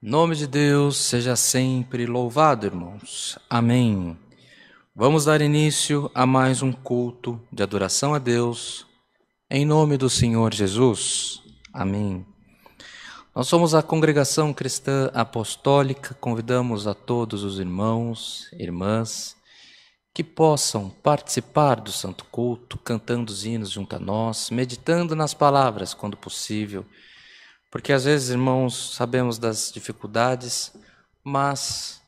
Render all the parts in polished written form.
Nome de Deus seja sempre louvado, irmãos. Amém. Vamos dar início a mais um culto de adoração a Deus, em nome do Senhor Jesus. Amém. Nós somos a Congregação Cristã Apostólica, convidamos a todos os irmãos, irmãs, que possam participar do Santo Culto, cantando os hinos junto a nós, meditando nas palavras quando possível, porque às vezes, irmãos, sabemos das dificuldades, mas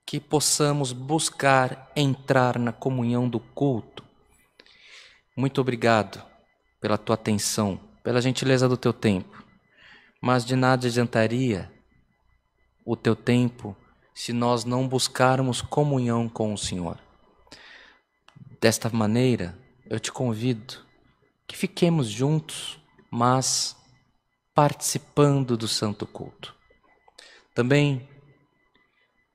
que possamos buscar entrar na comunhão do culto. Muito obrigado pela tua atenção, pela gentileza do teu tempo, mas de nada adiantaria o teu tempo se nós não buscarmos comunhão com o Senhor. Desta maneira, eu te convido que fiquemos juntos, mas participando do Santo Culto. Também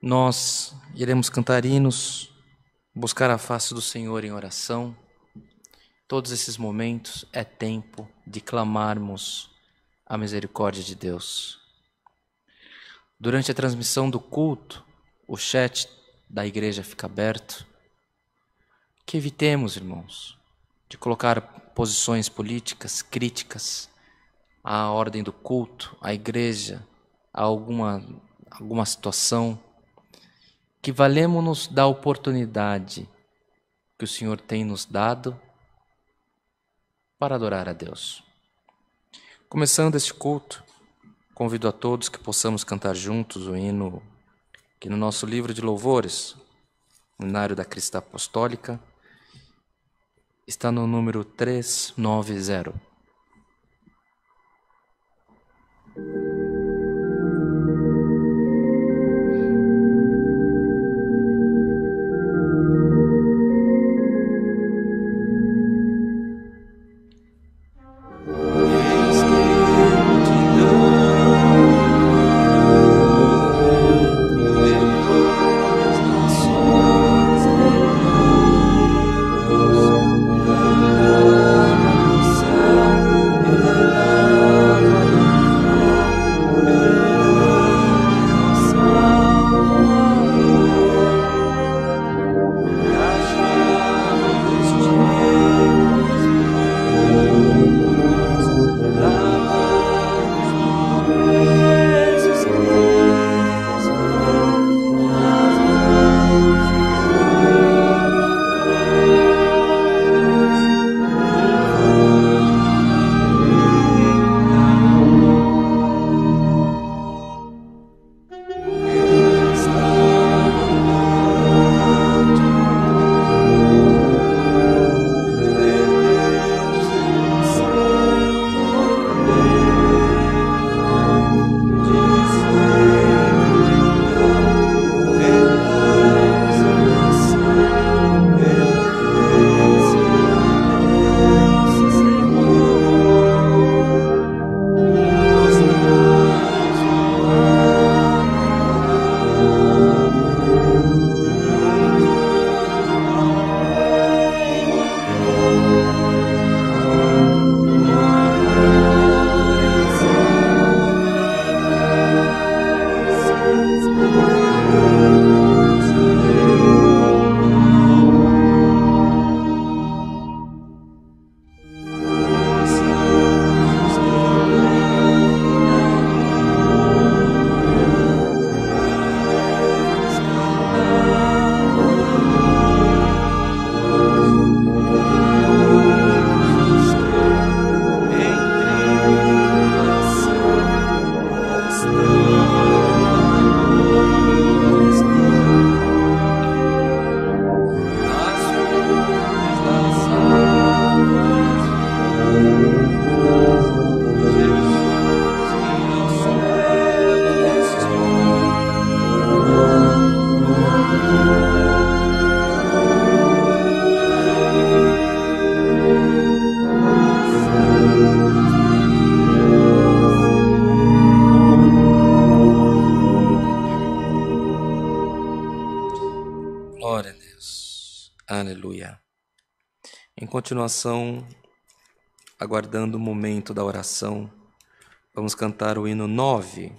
nós iremos cantar hinos, buscar a face do Senhor em oração. Todos esses momentos é tempo de clamarmos a misericórdia de Deus. Durante a transmissão do culto, o chat da igreja fica aberto. Que evitemos, irmãos, de colocar posições políticas, críticas à ordem do culto, à igreja, a alguma situação, que valemos-nos da oportunidade que o Senhor tem nos dado para adorar a Deus. Começando este culto, convido a todos que possamos cantar juntos o hino que no nosso livro de louvores, o Hinário da Cristã Apostólica, está no número 390. Glória a Deus. Aleluia. Em continuação, aguardando o momento da oração, vamos cantar o hino 9,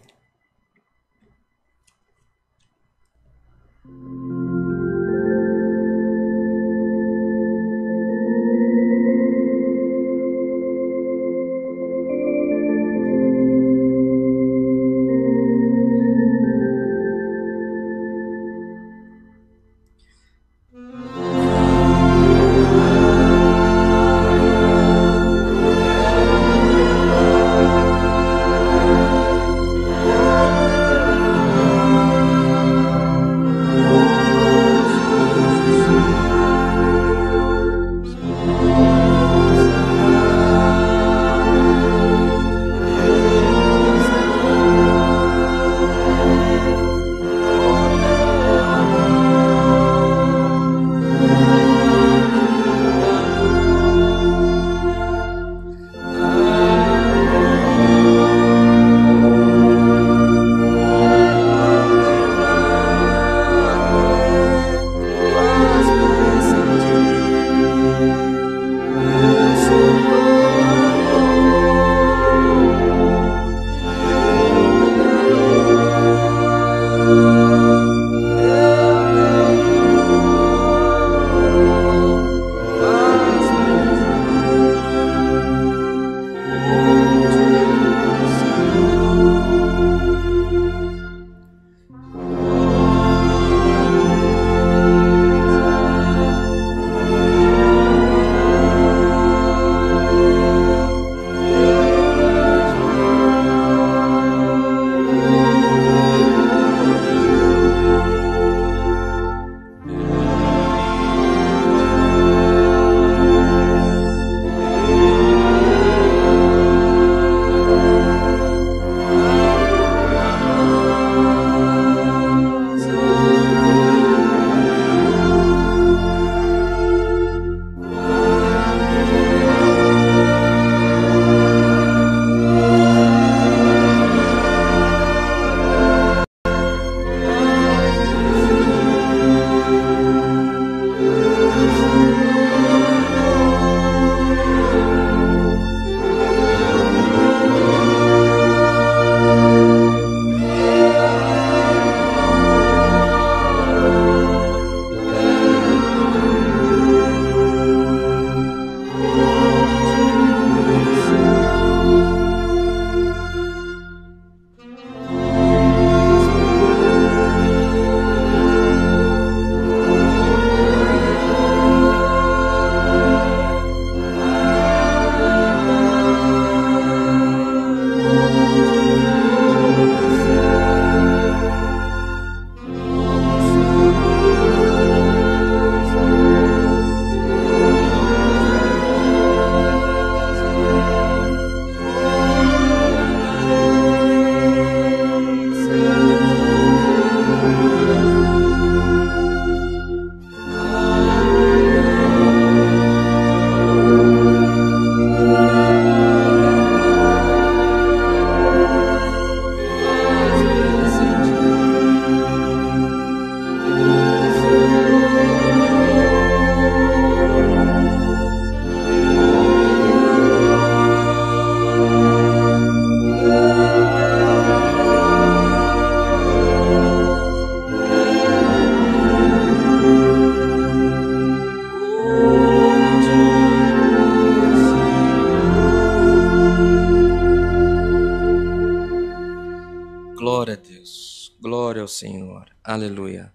Deus, glória ao Senhor, aleluia.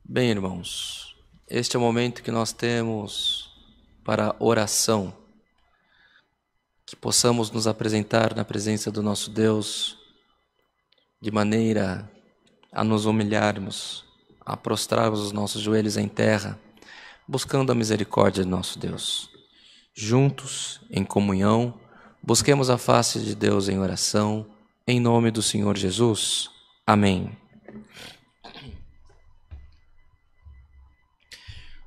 Bem, irmãos, este é o momento que nós temos para oração, que possamos nos apresentar na presença do nosso Deus de maneira a nos humilharmos, a prostrarmos os nossos joelhos em terra, buscando a misericórdia de nosso Deus. Juntos, em comunhão, busquemos a face de Deus em oração, em nome do Senhor Jesus. Amém.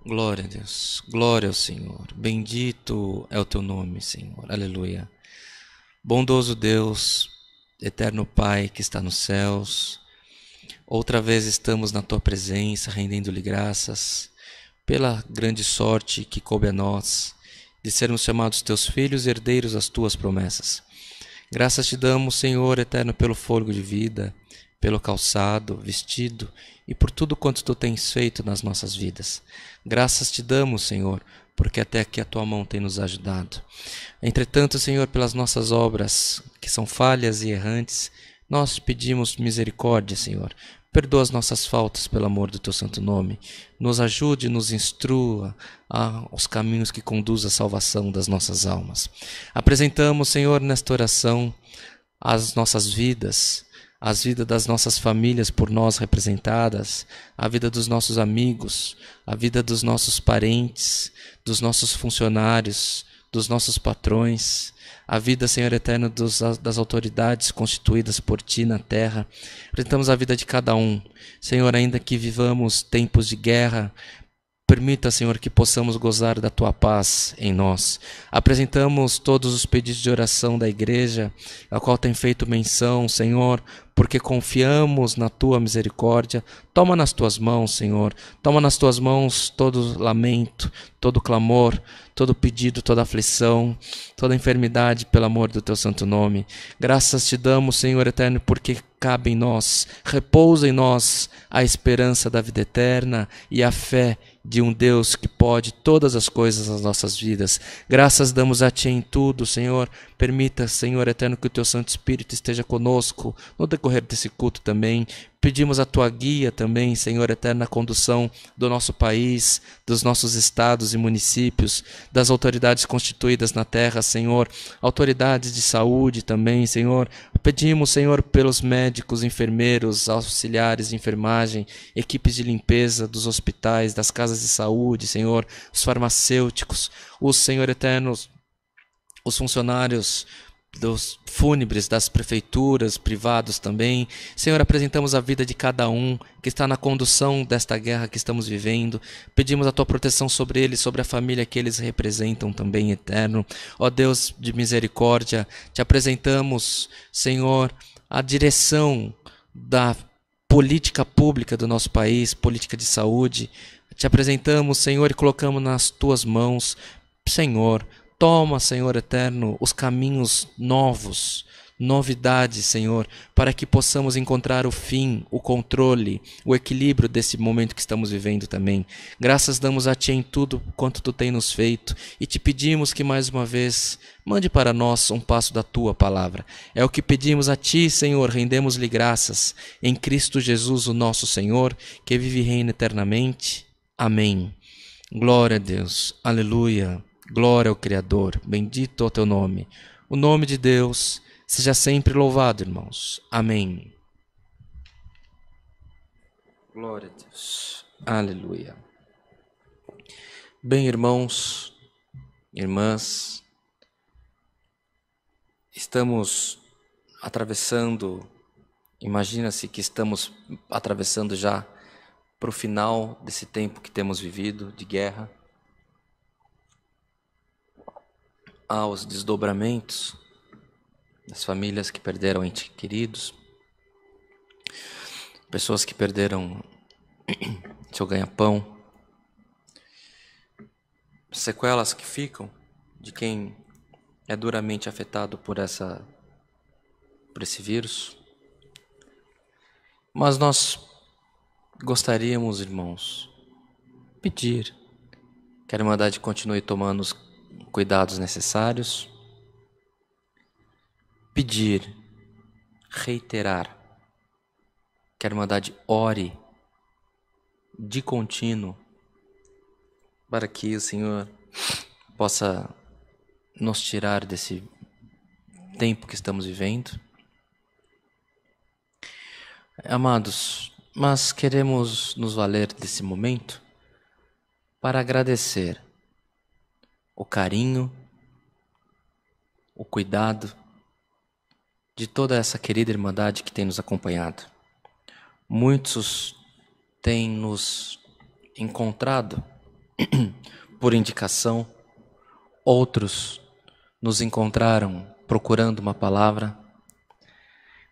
Glória a Deus, glória ao Senhor. Bendito é o teu nome, Senhor. Aleluia. Bondoso Deus, eterno Pai que está nos céus, outra vez estamos na tua presença, rendendo-lhe graças pela grande sorte que coube a nós de sermos chamados teus filhos e herdeiros das tuas promessas. Graças te damos, Senhor eterno, pelo fôlego de vida, pelo calçado, vestido e por tudo quanto tu tens feito nas nossas vidas. Graças te damos, Senhor, porque até aqui a tua mão tem nos ajudado. Entretanto, Senhor, pelas nossas obras, que são falhas e errantes, nós te pedimos misericórdia, Senhor. Perdoa as nossas faltas pelo amor do teu santo nome. Nos ajude, nos instrua aos caminhos que conduzem à salvação das nossas almas. Apresentamos, Senhor, nesta oração as nossas vidas, as vidas das nossas famílias por nós representadas, a vida dos nossos amigos, a vida dos nossos parentes, dos nossos funcionários, dos nossos patrões, a vida, Senhor eterno, das autoridades constituídas por Ti na terra. Apresentamos a vida de cada um. Senhor, ainda que vivamos tempos de guerra, permita, Senhor, que possamos gozar da Tua paz em nós. Apresentamos todos os pedidos de oração da igreja, a qual tem feito menção, Senhor, porque confiamos na Tua misericórdia. Toma nas Tuas mãos, Senhor. Toma nas Tuas mãos todo lamento, todo clamor, todo pedido, toda aflição, toda enfermidade, pelo amor do Teu santo nome. Graças te damos, Senhor eterno, porque cabe em nós, repousa em nós a esperança da vida eterna e a fé de um Deus que pode todas as coisas nas nossas vidas. Graças damos a Ti em tudo, Senhor. Permita, Senhor eterno, que o Teu Santo Espírito esteja conosco no decorrer desse culto também. Pedimos a Tua guia também, Senhor eterno, na condução do nosso país, dos nossos estados e municípios, das autoridades constituídas na terra, Senhor, autoridades de saúde também, Senhor. Pedimos, Senhor, pelos médicos, enfermeiros, auxiliares de enfermagem, equipes de limpeza dos hospitais, das casas de saúde, Senhor, os farmacêuticos, os, Senhor eternos, os funcionários dos fúnebres, das prefeituras, privados também. Senhor, apresentamos a vida de cada um que está na condução desta guerra que estamos vivendo. Pedimos a Tua proteção sobre eles, sobre a família que eles representam também, eterno. Ó Deus de misericórdia, Te apresentamos, Senhor, a direção da política pública do nosso país, política de saúde. Te apresentamos, Senhor, e colocamos nas Tuas mãos, Senhor. Toma, Senhor eterno, os caminhos novos, novidades, Senhor, para que possamos encontrar o fim, o controle, o equilíbrio desse momento que estamos vivendo também. Graças damos a Ti em tudo quanto Tu tem nos feito e Te pedimos que mais uma vez mande para nós um passo da Tua palavra. É o que pedimos a Ti, Senhor, rendemos-lhe graças em Cristo Jesus, o nosso Senhor, que vive e reina eternamente. Amém. Glória a Deus. Aleluia. Glória ao Criador, bendito é o Teu nome. O nome de Deus seja sempre louvado, irmãos. Amém. Glória a Deus. Aleluia. Bem, irmãos, irmãs, estamos atravessando, imagina-se que estamos atravessando já para o final desse tempo que temos vivido de guerra. Aos desdobramentos das famílias que perderam entes queridos, pessoas que perderam seu ganha-pão, sequelas que ficam de quem é duramente afetado por esse vírus. Mas nós gostaríamos, irmãos, pedir que a Irmandade continue tomando os cuidados necessários, pedir, reiterar que a Irmandade ore de contínuo para que o Senhor possa nos tirar desse tempo que estamos vivendo. Amados, mas queremos nos valer desse momento para agradecer o carinho, o cuidado de toda essa querida Irmandade que tem nos acompanhado. Muitos têm nos encontrado por indicação, outros nos encontraram procurando uma palavra.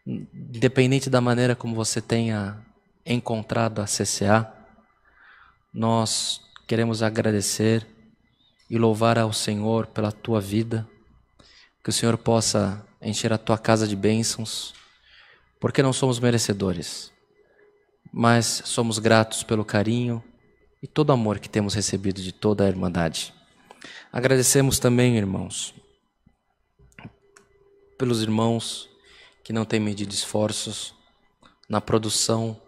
Independente da maneira como você tenha encontrado a CCA, nós queremos agradecer e louvar ao Senhor pela tua vida, que o Senhor possa encher a tua casa de bênçãos, porque não somos merecedores, mas somos gratos pelo carinho e todo o amor que temos recebido de toda a Irmandade. Agradecemos também, irmãos, pelos irmãos que não têm medido esforços na produção,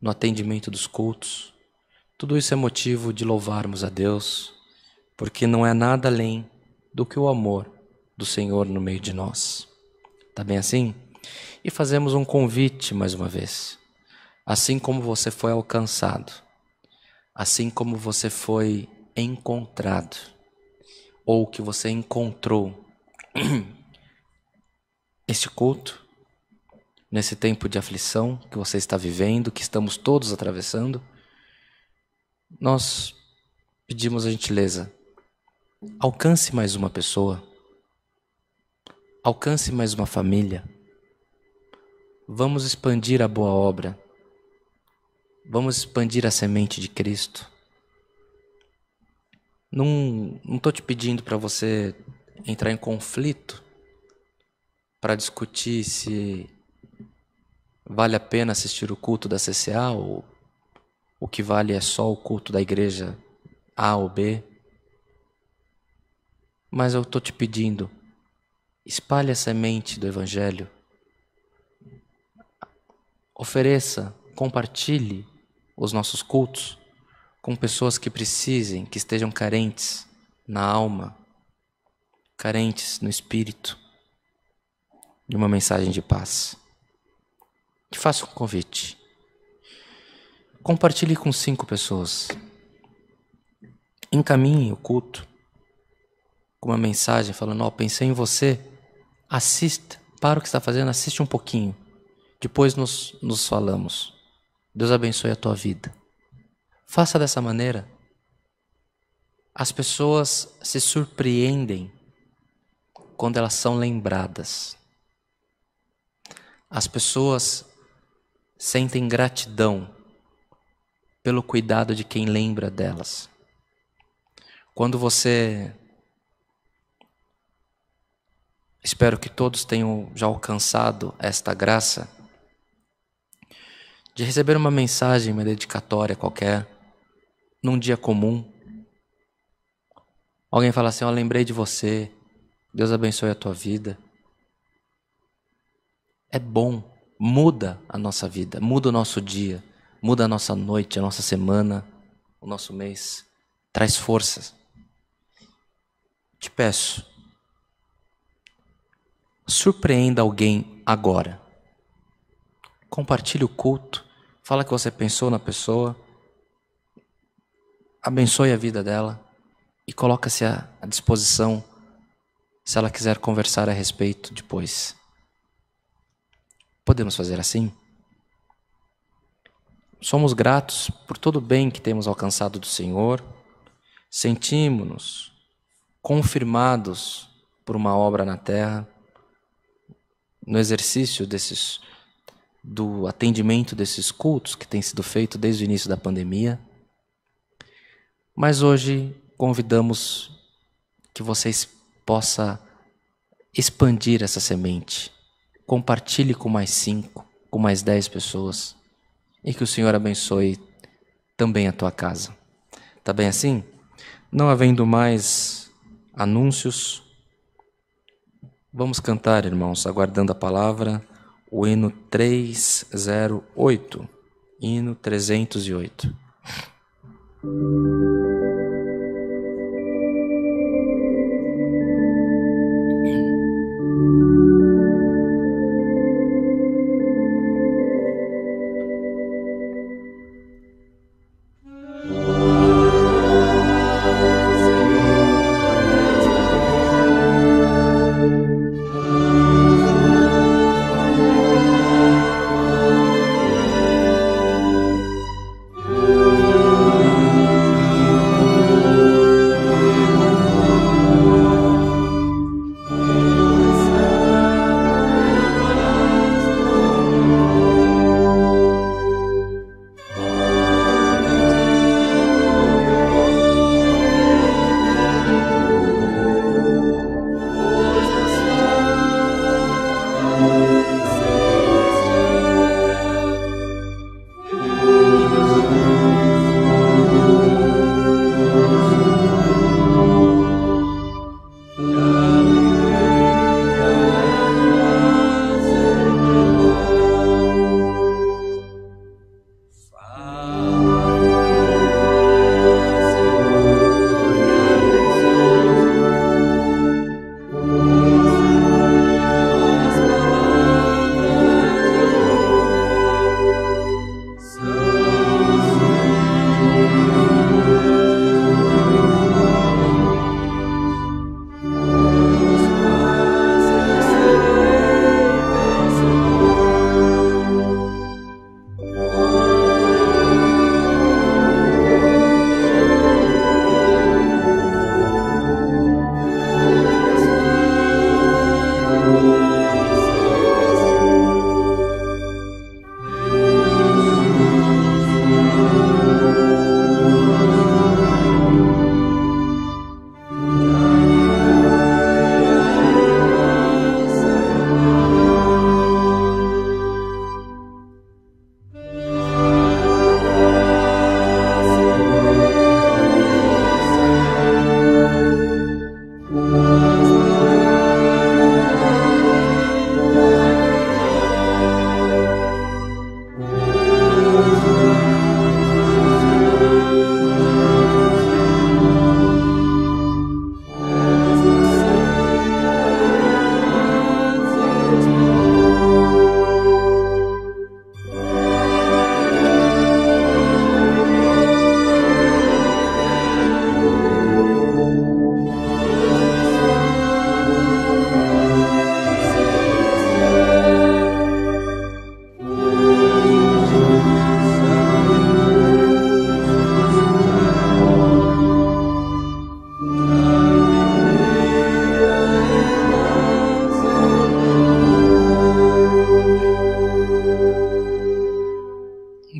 no atendimento dos cultos. Tudo isso é motivo de louvarmos a Deus, porque não é nada além do que o amor do Senhor no meio de nós. Tá bem assim? E fazemos um convite mais uma vez. Assim como você foi alcançado, assim como você foi encontrado, ou que você encontrou este culto, nesse tempo de aflição que você está vivendo, que estamos todos atravessando, nós pedimos a gentileza, alcance mais uma pessoa, alcance mais uma família, vamos expandir a boa obra, vamos expandir a semente de Cristo. Não estou te pedindo para você entrar em conflito para discutir se vale a pena assistir o culto da CCA ou o que vale é só o culto da igreja A ou B. Mas eu estou te pedindo, espalhe a semente do Evangelho, ofereça, compartilhe os nossos cultos com pessoas que precisem, que estejam carentes na alma, carentes no espírito, de uma mensagem de paz. Te faço um convite. Compartilhe com 5 pessoas. Encaminhe o culto com uma mensagem falando, pensei em você, assista, para o que está fazendo, assiste um pouquinho. Depois nos falamos. Deus abençoe a tua vida. Faça dessa maneira. As pessoas se surpreendem quando elas são lembradas. As pessoas sentem gratidão pelo cuidado de quem lembra delas. Quando você... Espero que todos tenham já alcançado esta graça de receber uma mensagem, uma dedicatória qualquer, num dia comum. Alguém fala assim, lembrei de você, Deus abençoe a tua vida. É bom, muda a nossa vida, muda o nosso dia, muda a nossa noite, a nossa semana, o nosso mês. Traz forças. Te peço, surpreenda alguém agora. Compartilhe o culto, fala que você pensou na pessoa, abençoe a vida dela e coloca-se à disposição se ela quiser conversar a respeito depois. Podemos fazer assim? Somos gratos por todo o bem que temos alcançado do Senhor, sentimos-nos confirmados por uma obra na terra, no exercício do atendimento desses cultos que tem sido feito desde o início da pandemia. Mas hoje convidamos que vocês possam expandir essa semente. Compartilhe com mais 5, com mais 10 pessoas. E que o Senhor abençoe também a tua casa. Tá bem assim? Não havendo mais anúncios, Vamos cantar, irmãos, aguardando a palavra, o hino 308, hino 308.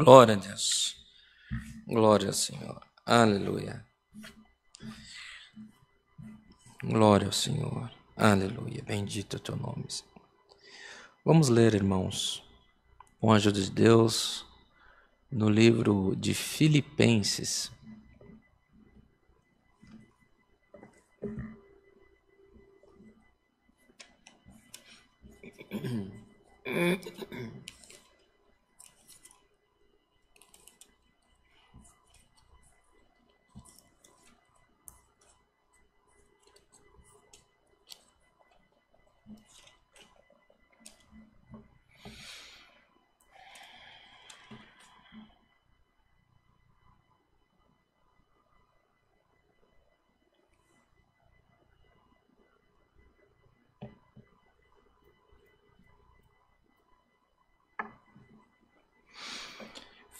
Glória a Deus. Glória ao Senhor. Aleluia. Glória ao Senhor. Aleluia. Bendito é o teu nome, Senhor. Vamos ler, irmãos, com a ajuda de Deus, no livro de Filipenses.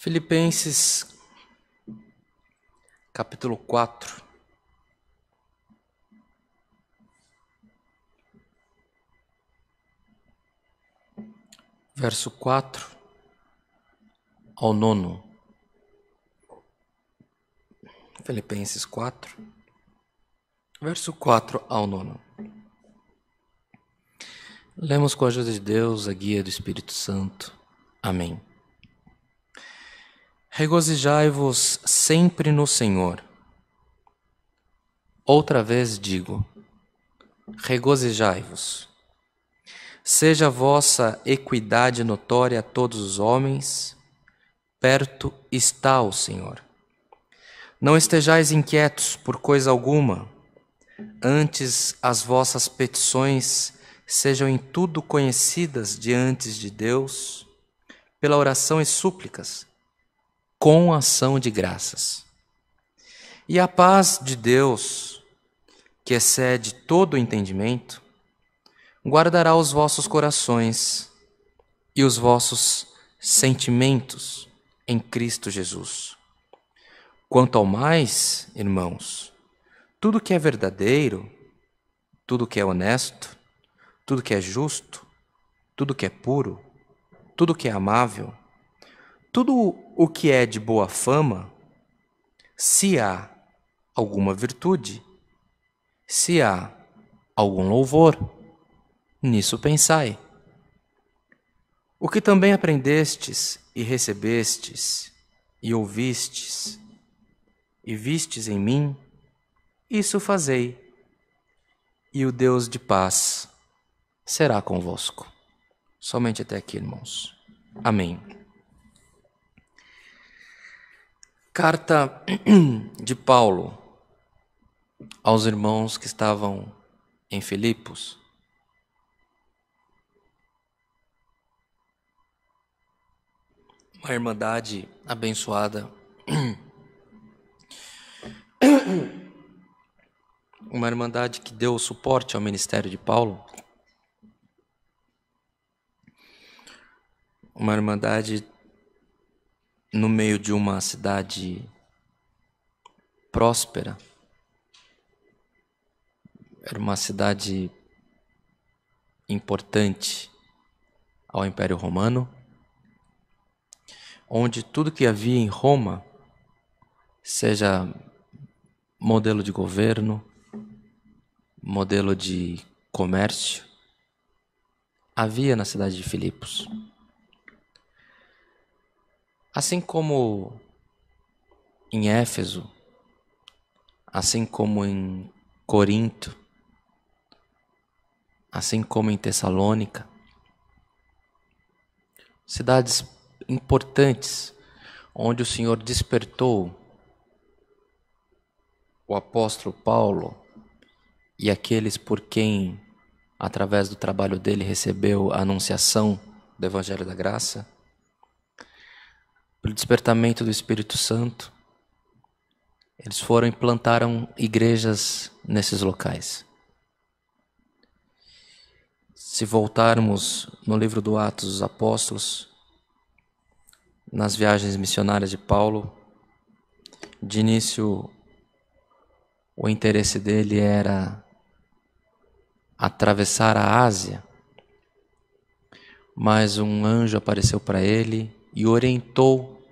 Filipenses, capítulo 4. Verso 4 ao 9. Filipenses 4, verso 4 ao 9. Lemos com a ajuda de Deus, a guia do Espírito Santo. Amém. Regozijai-vos sempre no Senhor. Outra vez digo, regozijai-vos. Seja a vossa equidade notória a todos os homens, perto está o Senhor. Não estejais inquietos por coisa alguma, antes as vossas petições sejam em tudo conhecidas diante de Deus, pela oração e súplicas, com ação de graças. E a paz de Deus, que excede todo o entendimento, guardará os vossos corações e os vossos sentimentos em Cristo Jesus. Quanto ao mais, irmãos, tudo que é verdadeiro, tudo que é honesto, tudo que é justo, tudo que é puro, tudo que é amável, tudo o que é de boa fama, se há alguma virtude, se há algum louvor, nisso pensai. O que também aprendestes e recebestes e ouvistes e vistes em mim, isso fazei, e o Deus de paz será convosco. Somente até aqui, irmãos. Amém. Carta de Paulo aos irmãos que estavam em Filipos. Uma irmandade abençoada, uma irmandade que deu suporte ao ministério de Paulo, uma irmandade no meio de uma cidade próspera, era uma cidade importante ao Império Romano, onde tudo que havia em Roma, seja modelo de governo, modelo de comércio, havia na cidade de Filipos. Assim como em Éfeso, assim como em Corinto, assim como em Tessalônica, cidades importantes onde o Senhor despertou o apóstolo Paulo e aqueles por quem, através do trabalho dele, recebeu a anunciação do Evangelho da Graça, pelo despertamento do Espírito Santo, eles foram e plantaram igrejas nesses locais. Se voltarmos no livro do Atos dos Apóstolos, nas viagens missionárias de Paulo, de início o interesse dele era atravessar a Ásia, mas um anjo apareceu para ele e orientou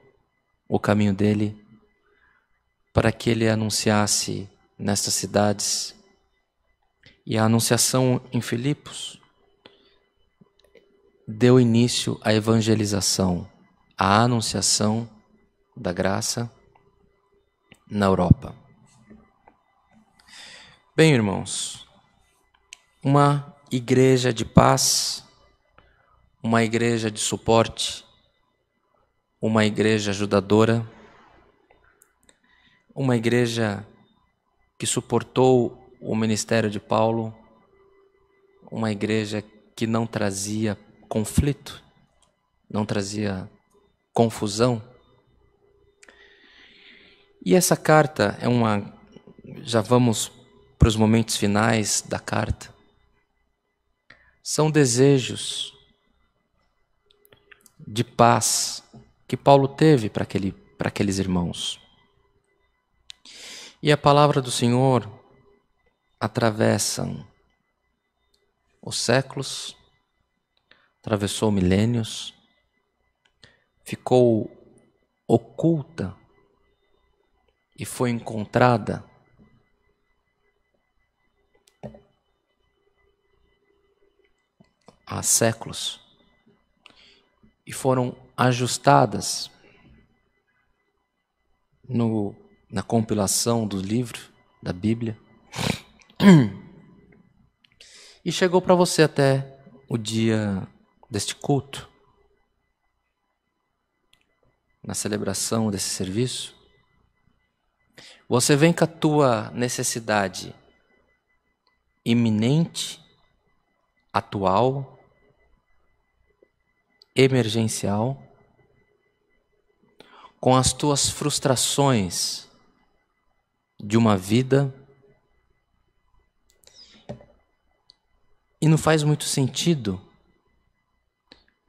o caminho dele para que ele anunciasse nestas cidades. E a anunciação em Filipos deu início à evangelização, à anunciação da graça na Europa. Bem, irmãos, uma igreja de paz, uma igreja de suporte, uma igreja ajudadora, uma igreja que suportou o ministério de Paulo, uma igreja que não trazia conflito, não trazia confusão. E essa carta é já vamos para os momentos finais da carta. São desejos de paz que Paulo teve para aqueles irmãos. E a palavra do Senhor atravessa os séculos, atravessou milênios, ficou oculta e foi encontrada há séculos e foram ajustadas na compilação do livro da Bíblia e chegou para você até o dia deste culto, na celebração desse serviço, você vem com a tua necessidade iminente, atual, emergencial, com as tuas frustrações de uma vida, e não faz muito sentido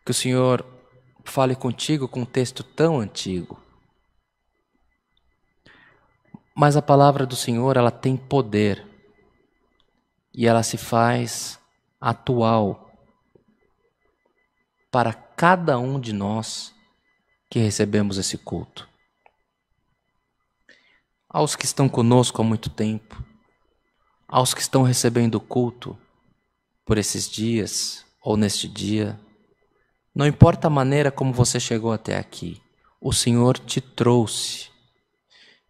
que o Senhor fale contigo com um texto tão antigo. Mas a palavra do Senhor, ela tem poder e ela se faz atual para cada um de nós que recebemos esse culto. Aos que estão conosco há muito tempo, aos que estão recebendo o culto por esses dias ou neste dia, não importa a maneira como você chegou até aqui, o Senhor te trouxe.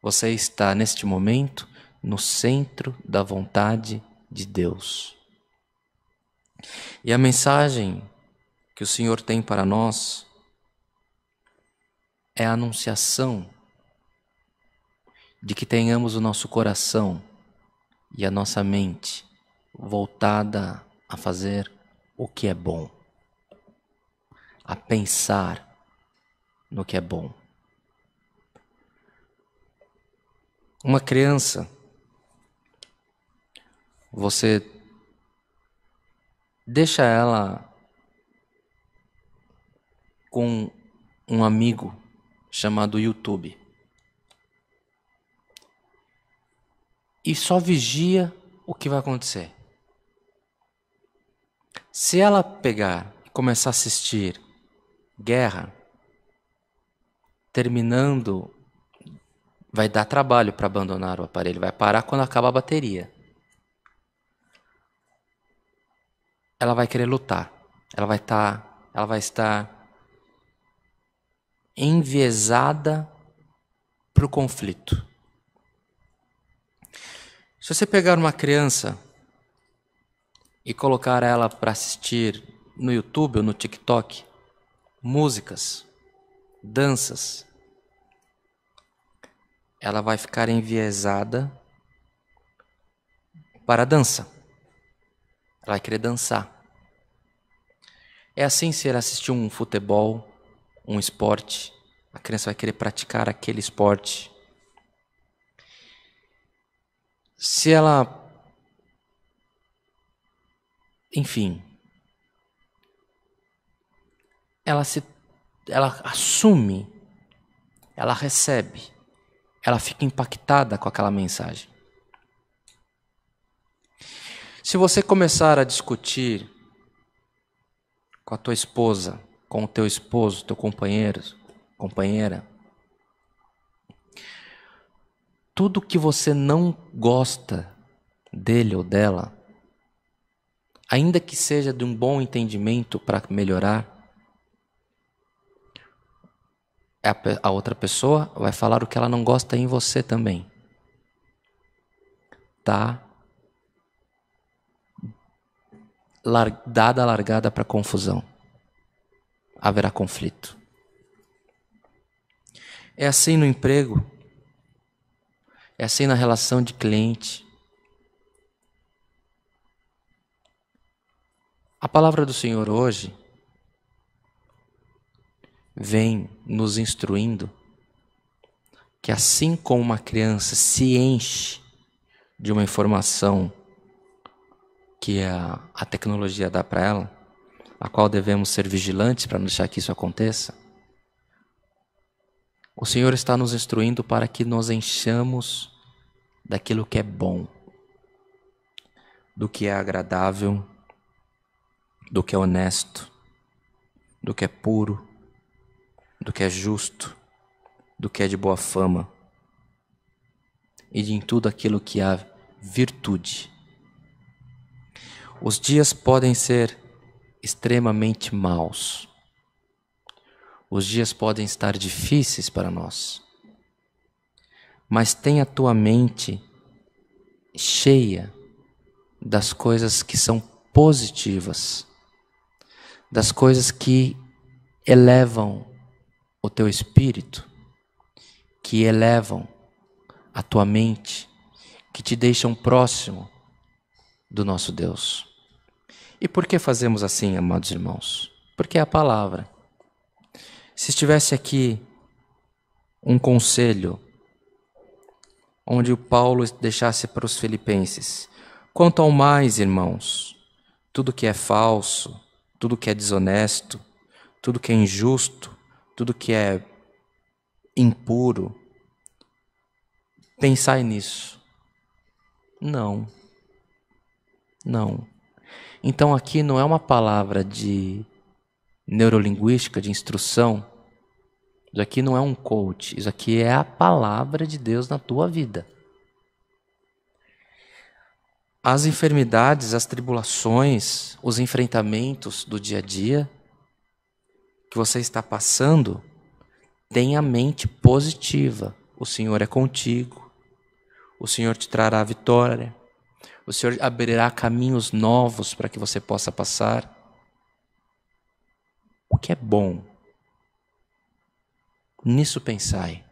Você está neste momento no centro da vontade de Deus. E a mensagem que o Senhor tem para nós é a anunciação de que tenhamos o nosso coração e a nossa mente voltada a fazer o que é bom, a pensar no que é bom. Uma criança, você deixa ela com um amigo chamado YouTube e só vigia o que vai acontecer. Se ela pegar e começar a assistir guerra, terminando, vai dar trabalho para abandonar o aparelho, vai parar quando acaba a bateria. Ela vai querer lutar, ela vai estar enviesada para o conflito. Se você pegar uma criança e colocar ela para assistir no YouTube ou no TikTok músicas, danças, ela vai ficar enviesada para a dança. Ela vai querer dançar. É assim se ela assistir um futebol, um esporte, a criança vai querer praticar aquele esporte. Se ela, enfim, ela assume, ela recebe, ela fica impactada com aquela mensagem. Se você começar a discutir com a tua esposa, com o teu esposo, teu companheiro, companheira, tudo que você não gosta dele ou dela, ainda que seja de um bom entendimento para melhorar, a outra pessoa vai falar o que ela não gosta em você também. Tá? Dada a largada para confusão. Haverá conflito. É assim no emprego. É assim na relação de cliente. A palavra do Senhor hoje vem nos instruindo que assim como uma criança se enche de uma informação que a tecnologia dá para ela, a qual devemos ser vigilantes para não deixar que isso aconteça, o Senhor está nos instruindo para que nos enchamos daquilo que é bom, do que é agradável, do que é honesto, do que é puro, do que é justo, do que é de boa fama e de em tudo aquilo que há virtude. Os dias podem ser extremamente maus. Os dias podem estar difíceis para nós. Mas tenha a tua mente cheia das coisas que são positivas das coisas que elevam o teu espírito, que elevam a tua mente, que te deixam próximo do nosso Deus. E por que fazemos assim, amados irmãos? Porque é a palavra. Se estivesse aqui um conselho onde o Paulo deixasse para os filipenses: quanto ao mais, irmãos, tudo que é falso, tudo que é desonesto, tudo que é injusto, tudo que é impuro, pensai nisso. Não. Então aqui não é uma palavra de neurolinguística, de instrução. Isso aqui não é um coach. Isso aqui é a palavra de Deus na tua vida. As enfermidades, as tribulações, os enfrentamentos do dia a dia que você está passando, tenha a mente positiva. O Senhor é contigo. O Senhor te trará a vitória. O Senhor abrirá caminhos novos para que você possa passar. O que é bom, nisso pensai.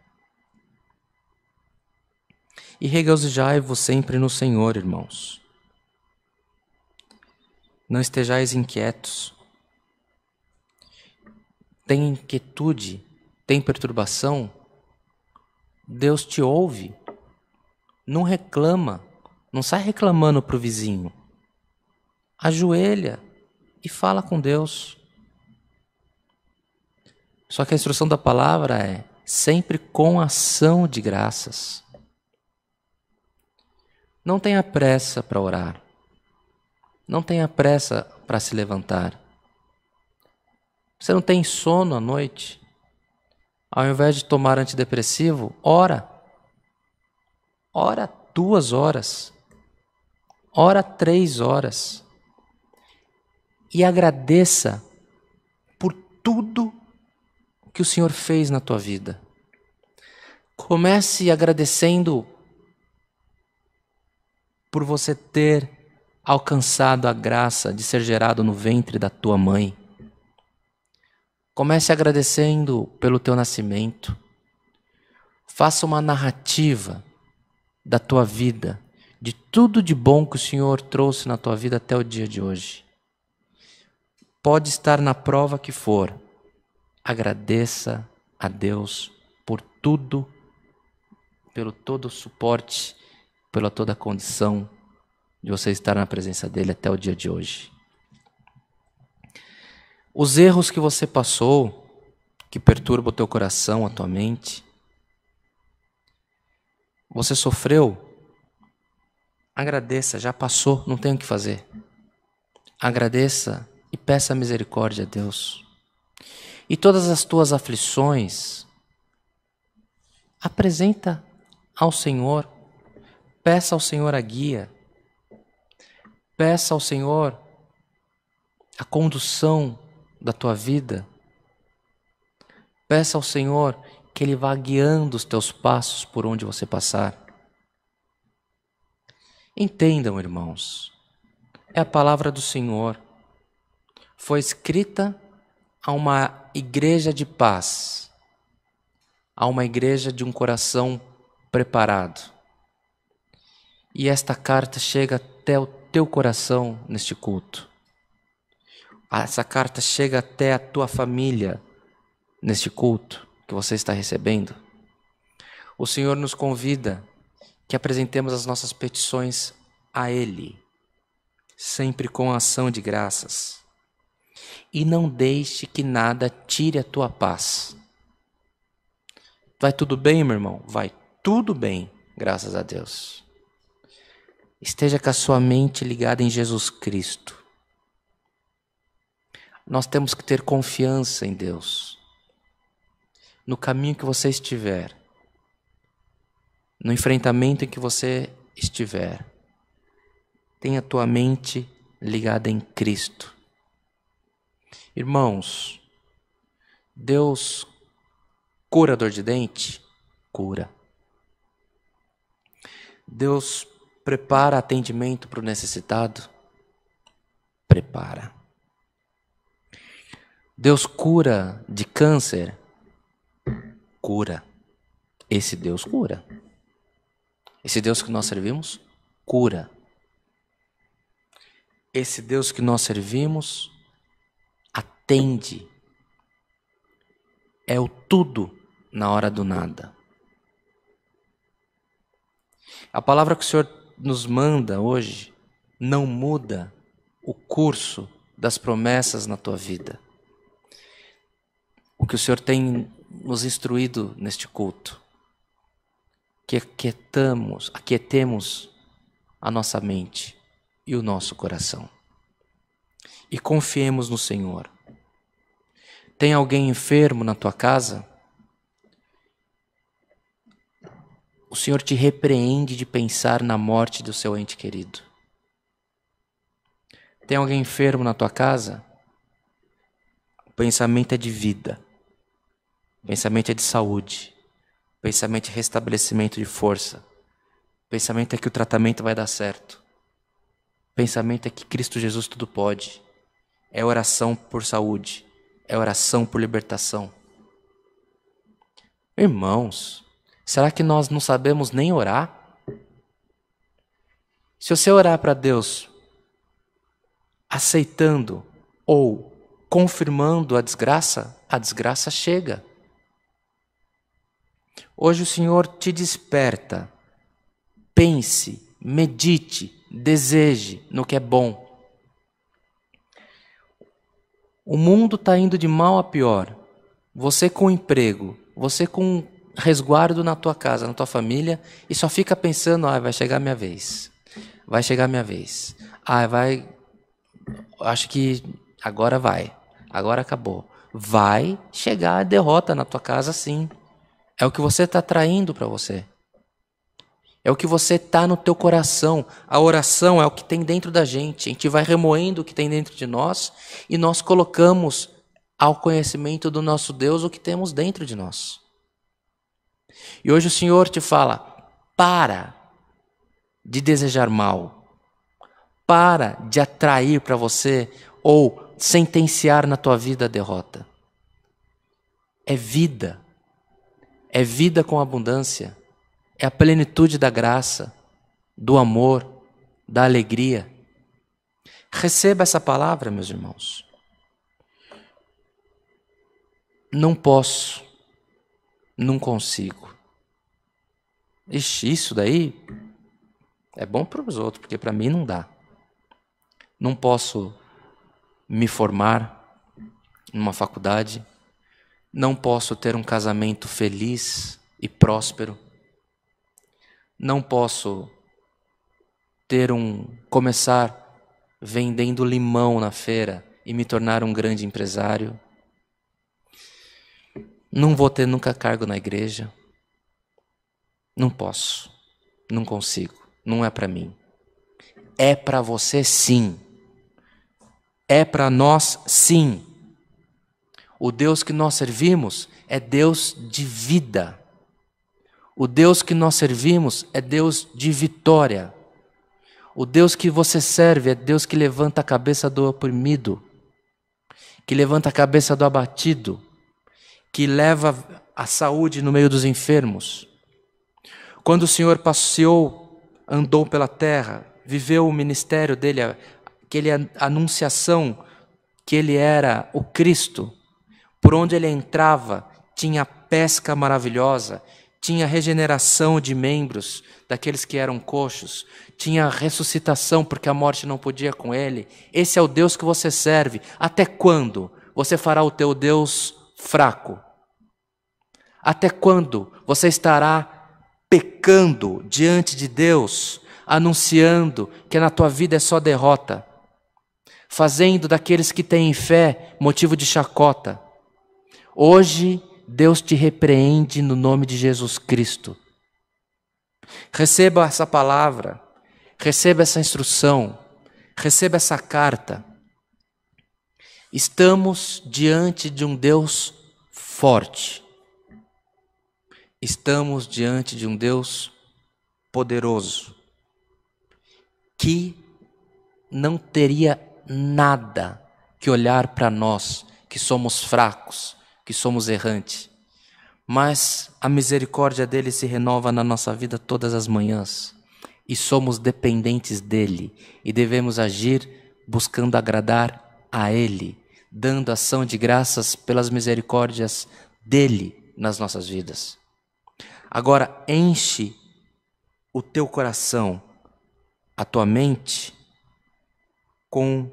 E regozijai-vos sempre no Senhor, irmãos. Não estejais inquietos. Tem inquietude, tem perturbação, Deus te ouve. Não reclama, não sai reclamando para o vizinho. Ajoelha e fala com Deus. Só que a instrução da palavra é sempre com ação de graças. Não tenha pressa para orar. Não tenha pressa para se levantar. Você não tem sono à noite? Ao invés de tomar antidepressivo, ora. Ora 2 horas. Ora 3 horas. E agradeça por tudo que o Senhor fez na tua vida. Comece agradecendo por você ter alcançado a graça de ser gerado no ventre da tua mãe. Comece agradecendo pelo teu nascimento. Faça uma narrativa da tua vida, de tudo de bom que o Senhor trouxe na tua vida até o dia de hoje. Pode estar na prova que for. Agradeça a Deus por tudo, pelo todo o suporte, pela toda a condição de você estar na presença dele até o dia de hoje. Os erros que você passou, que perturbam o teu coração, a tua mente, você sofreu, agradeça, já passou, não tem o que fazer. Agradeça e peça misericórdia a Deus. E todas as tuas aflições, apresenta ao Senhor, peça ao Senhor a guia, peça ao Senhor a condução da tua vida, peça ao Senhor que Ele vá guiando os teus passos por onde você passar. Entendam, irmãos, é a palavra do Senhor, foi escrita a uma igreja de paz, a uma igreja de um coração preparado. E esta carta chega até o teu coração neste culto. Essa carta chega até a tua família neste culto que você está recebendo. O Senhor nos convida que apresentemos as nossas petições a Ele, sempre com ação de graças. E não deixe que nada tire a tua paz. Vai tudo bem, meu irmão? Vai tudo bem, graças a Deus. Esteja com a sua mente ligada em Jesus Cristo. Nós temos que ter confiança em Deus. No caminho que você estiver, no enfrentamento em que você estiver, tenha a tua mente ligada em Cristo. Irmãos, Deus cura dor de dente? Cura. Deus prepara atendimento para o necessitado? Prepara. Deus cura de câncer? Cura. Esse Deus cura. Esse Deus que nós servimos, cura. Esse Deus que nós servimos, atende. É o tudo na hora do nada. A palavra que o Senhor nos manda hoje não muda o curso das promessas na tua vida. O que o Senhor tem nos instruído neste culto, que aquietemos a nossa mente e o nosso coração e confiemos no Senhor. Tem alguém enfermo na tua casa? O Senhor te repreende de pensar na morte do seu ente querido. Tem alguém enfermo na tua casa? O pensamento é de vida. O pensamento é de saúde. O pensamento é restabelecimento de força. O pensamento é que o tratamento vai dar certo. O pensamento é que Cristo Jesus tudo pode. É oração por saúde. É oração por libertação. Irmãos, será que nós não sabemos nem orar? Se você orar para Deus aceitando ou confirmando a desgraça chega. Hoje o Senhor te desperta. Pense, medite, deseje no que é bom. O mundo está indo de mal a pior. Você com emprego, você com resguardo na tua casa, na tua família, e só fica pensando, vai chegar a minha vez. Vai chegar a minha vez. Acho que agora vai. Agora acabou. Vai chegar a derrota na tua casa, sim. É o que você está traindo para você. É o que você está no teu coração. A oração é o que tem dentro da gente. A gente vai remoendo o que tem dentro de nós e nós colocamos ao conhecimento do nosso Deus o que temos dentro de nós. E hoje o Senhor te fala, para de desejar mal. Para de atrair para você ou sentenciar na tua vida a derrota. É vida. É vida com abundância. É a plenitude da graça, do amor, da alegria. Receba essa palavra, meus irmãos. Não posso, não consigo. Ixi, isso daí é bom para os outros, porque para mim não dá. Não posso me formar numa faculdade. Não posso ter um casamento feliz e próspero. Não posso começar vendendo limão na feira e me tornar um grande empresário. Não vou ter nunca cargo na igreja. Não posso, não consigo, não é para mim. É para você sim. É para nós sim. O Deus que nós servimos é Deus de vida. O Deus que nós servimos é Deus de vitória. O Deus que você serve é Deus que levanta a cabeça do oprimido, que levanta a cabeça do abatido, que leva a saúde no meio dos enfermos. Quando o Senhor passeou, andou pela terra, viveu o ministério dele, aquele anunciação que ele era o Cristo, por onde ele entrava, tinha pesca maravilhosa, tinha regeneração de membros daqueles que eram coxos, tinha ressuscitação porque a morte não podia com ele. Esse é o Deus que você serve. Até quando você fará o teu Deus fraco? Até quando você estará pecando diante de Deus, anunciando que na tua vida é só derrota, fazendo daqueles que têm fé motivo de chacota? Hoje Deus te repreende no nome de Jesus Cristo. Receba essa palavra, receba essa instrução, receba essa carta. Estamos diante de um Deus forte. Estamos diante de um Deus poderoso, que não teria nada que olhar para nós que somos fracos, que somos errantes. Mas a misericórdia dele se renova na nossa vida todas as manhãs. E somos dependentes dele e devemos agir buscando agradar a ele, dando ação de graças pelas misericórdias dele nas nossas vidas. Agora enche o teu coração, a tua mente, com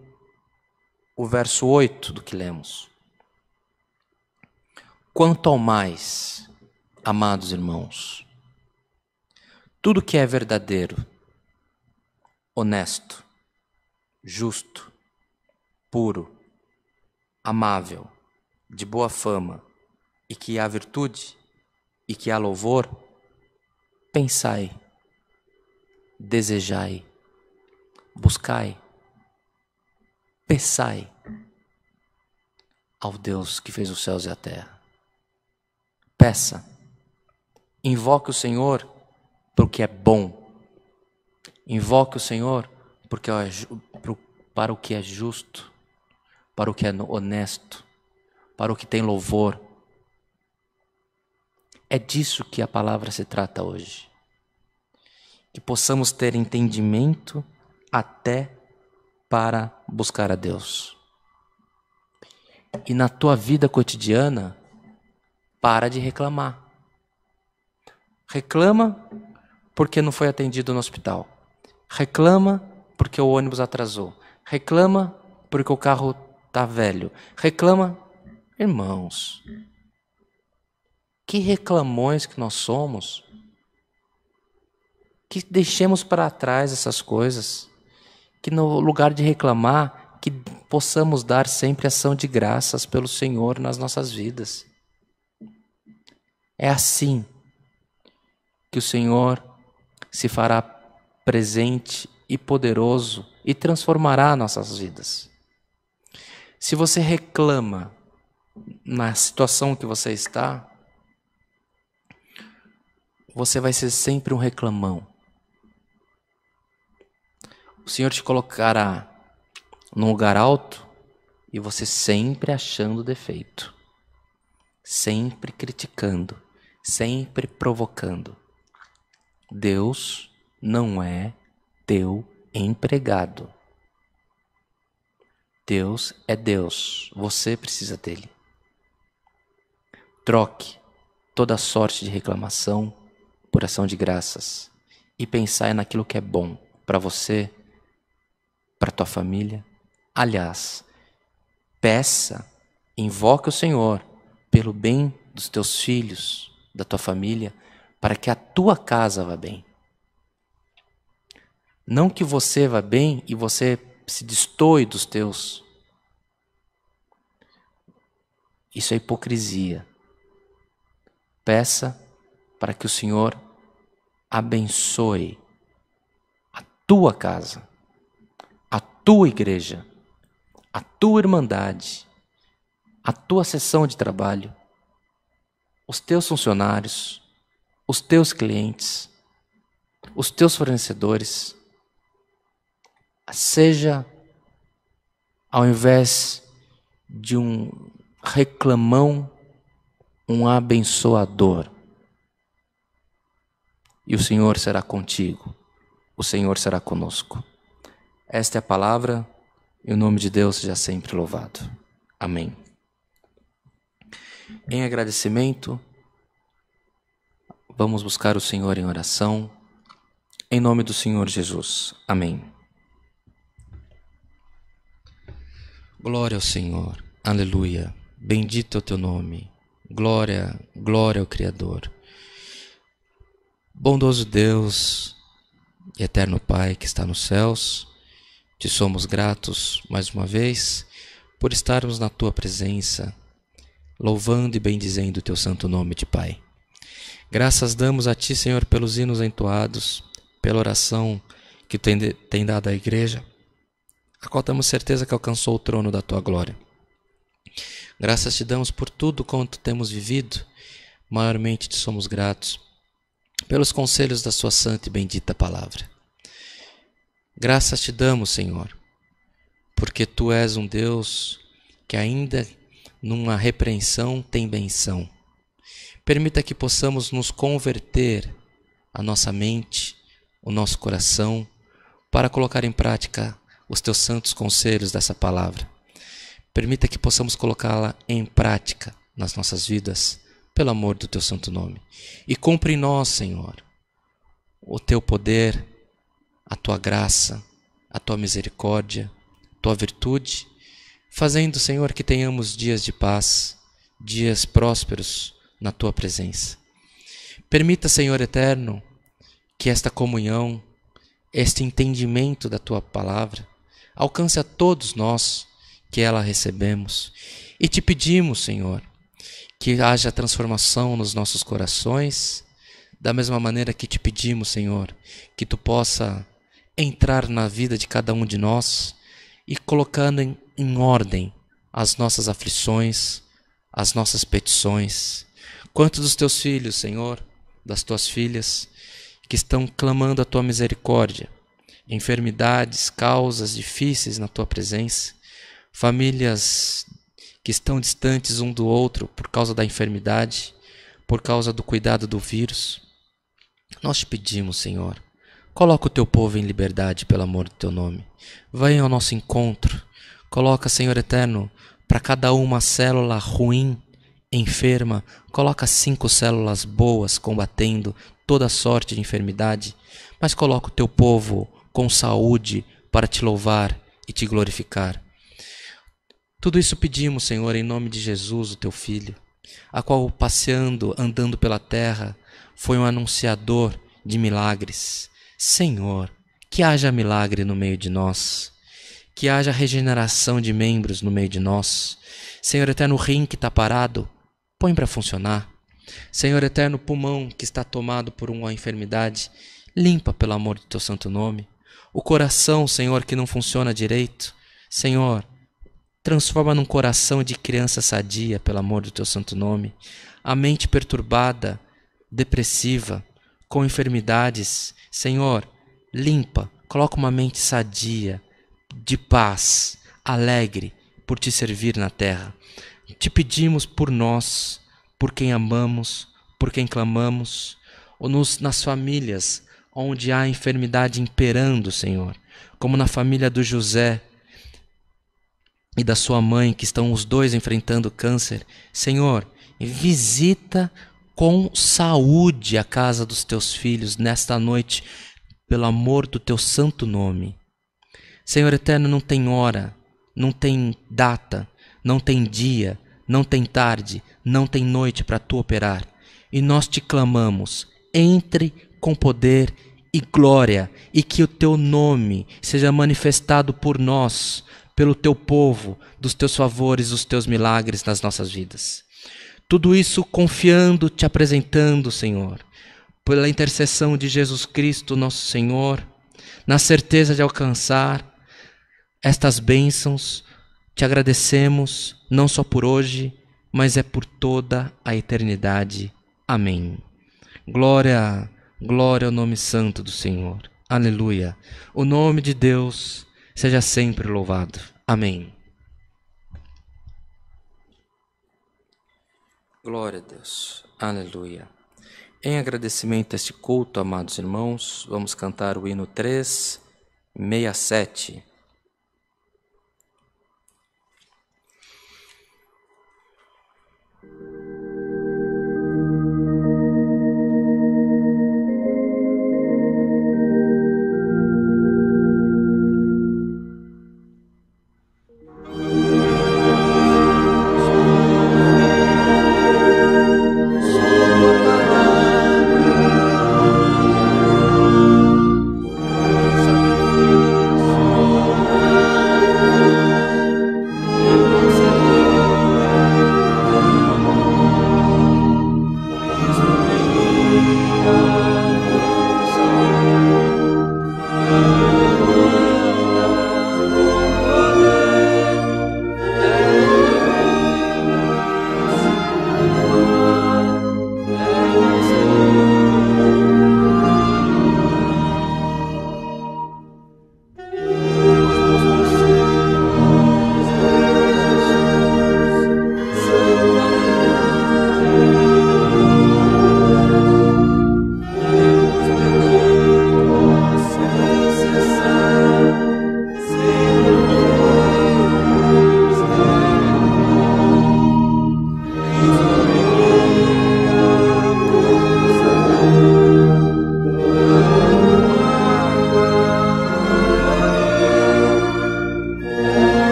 o verso 8 do que lemos. Quanto ao mais, amados irmãos, tudo que é verdadeiro, honesto, justo, puro, amável, de boa fama, e que há virtude, e que há louvor, pensai, desejai, buscai, peçai ao Deus que fez os céus e a terra. Peça, invoque o Senhor porque é bom, invoque o Senhor porque para o que é justo, para o que é honesto, para o que tem louvor. É disso que a palavra se trata hoje. Que possamos ter entendimento até para buscar a Deus. E na tua vida cotidiana, para de reclamar. Reclama porque não foi atendido no hospital. Reclama porque o ônibus atrasou. Reclama porque o carro está velho. Reclama, irmãos. Que reclamões que nós somos. Que deixemos para trás essas coisas. Que no lugar de reclamar, que possamos dar sempre ação de graças pelo Senhor nas nossas vidas. É assim que o Senhor se fará presente e poderoso e transformará nossas vidas. Se você reclama na situação que você está, você vai ser sempre um reclamão. O Senhor te colocará num lugar alto e você sempre achando defeito, sempre criticando, sempre provocando. Deus não é teu empregado. Deus é Deus, você precisa dele. Troque toda sorte de reclamação por ação de graças e pensai naquilo que é bom para você, para tua família. Aliás, peça, invoque o Senhor pelo bem dos teus filhos, da tua família, para que a tua casa vá bem. Não que você vá bem e você se destoe dos teus. Isso é hipocrisia. Peça para que o Senhor abençoe a tua casa, a tua igreja, a tua irmandade, a tua seção de trabalho, os teus funcionários, os teus clientes, os teus fornecedores. Seja, ao invés de um reclamão, um abençoador. E o Senhor será contigo, o Senhor será conosco. Esta é a palavra, e o nome de Deus seja sempre louvado. Amém. Em agradecimento, vamos buscar o Senhor em oração, em nome do Senhor Jesus. Amém. Glória ao Senhor, aleluia, bendito é o teu nome, glória, glória ao Criador. Bondoso Deus e eterno Pai que está nos céus, te somos gratos mais uma vez por estarmos na tua presença, louvando e bendizendo o teu santo nome de Pai. Graças damos a ti, Senhor, pelos hinos entoados, pela oração que tem dado à igreja, a qual temos certeza que alcançou o trono da tua glória. Graças te damos por tudo quanto temos vivido, maiormente te somos gratos pelos conselhos da sua santa e bendita palavra. Graças te damos, Senhor, porque tu és um Deus que ainda numa repreensão tem benção. Permita que possamos nos converter a nossa mente, o nosso coração, para colocar em prática os teus santos conselhos dessa palavra. Permita que possamos colocá-la em prática nas nossas vidas, pelo amor do teu santo nome. E cumpre em nós, Senhor, o teu poder, a tua graça, a tua misericórdia, a tua virtude, fazendo, Senhor, que tenhamos dias de paz, dias prósperos na tua presença. Permita, Senhor eterno, que esta comunhão, este entendimento da tua palavra, alcance a todos nós que ela recebemos. E te pedimos, Senhor, que haja transformação nos nossos corações, da mesma maneira que te pedimos, Senhor, que tu possa entrar na vida de cada um de nós e colocando em ordem as nossas aflições, as nossas petições. Quantos dos teus filhos, Senhor, das tuas filhas, que estão clamando a tua misericórdia, enfermidades, causas difíceis na tua presença, famílias que estão distantes um do outro por causa da enfermidade, por causa do cuidado do vírus. Nós te pedimos, Senhor, coloca o teu povo em liberdade pelo amor do teu nome. Venha ao nosso encontro. Coloca, Senhor eterno, para cada uma célula ruim, enferma, coloca 5 células boas combatendo toda sorte de enfermidade, mas coloca o teu povo com saúde para te louvar e te glorificar. Tudo isso pedimos, Senhor, em nome de Jesus, o teu Filho, a qual, passeando, andando pela terra, foi um anunciador de milagres. Senhor, que haja milagre no meio de nós, que haja regeneração de membros no meio de nós. Senhor eterno, o rim que está parado, põe para funcionar. Senhor eterno, o pulmão que está tomado por uma enfermidade, limpa pelo amor do teu santo nome. O coração, Senhor, que não funciona direito, Senhor, transforma num coração de criança sadia, pelo amor do teu santo nome. A mente perturbada, depressiva, com enfermidades, Senhor, limpa, coloca uma mente sadia, de paz, alegre, por te servir na terra. Te pedimos por nós, por quem amamos, por quem clamamos, ou nas famílias onde há enfermidade imperando, Senhor, como na família do José e da sua mãe, que estão os dois enfrentando câncer. Senhor, visita com saúde a casa dos teus filhos nesta noite, pelo amor do teu santo nome. Senhor eterno, não tem hora, não tem data, não tem dia, não tem tarde, não tem noite para tu operar. E nós te clamamos, entre com poder e glória, e que o teu nome seja manifestado por nós, pelo teu povo, dos teus favores, dos teus milagres nas nossas vidas. Tudo isso confiando, te apresentando, Senhor, pela intercessão de Jesus Cristo, nosso Senhor, na certeza de alcançar estas bênçãos. Te agradecemos, não só por hoje, mas é por toda a eternidade. Amém. Glória, glória ao nome santo do Senhor. Aleluia. O nome de Deus seja sempre louvado. Amém. Glória a Deus. Aleluia. Em agradecimento a este culto, amados irmãos, vamos cantar o hino 367.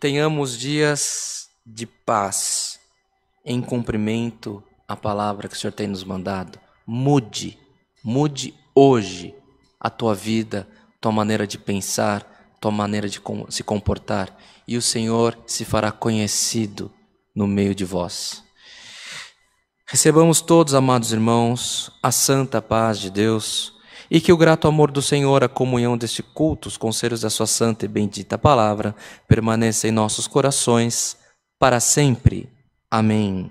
tenhamos dias de paz, em cumprimento à palavra que o Senhor tem nos mandado. Mude hoje a tua vida, tua maneira de pensar, tua maneira de se comportar, e o Senhor se fará conhecido no meio de vós. Recebamos todos, amados irmãos, a santa paz de Deus, e que o grato amor do Senhor, a comunhão deste culto, os conselhos da sua santa e bendita palavra, permaneça em nossos corações para sempre. Amém.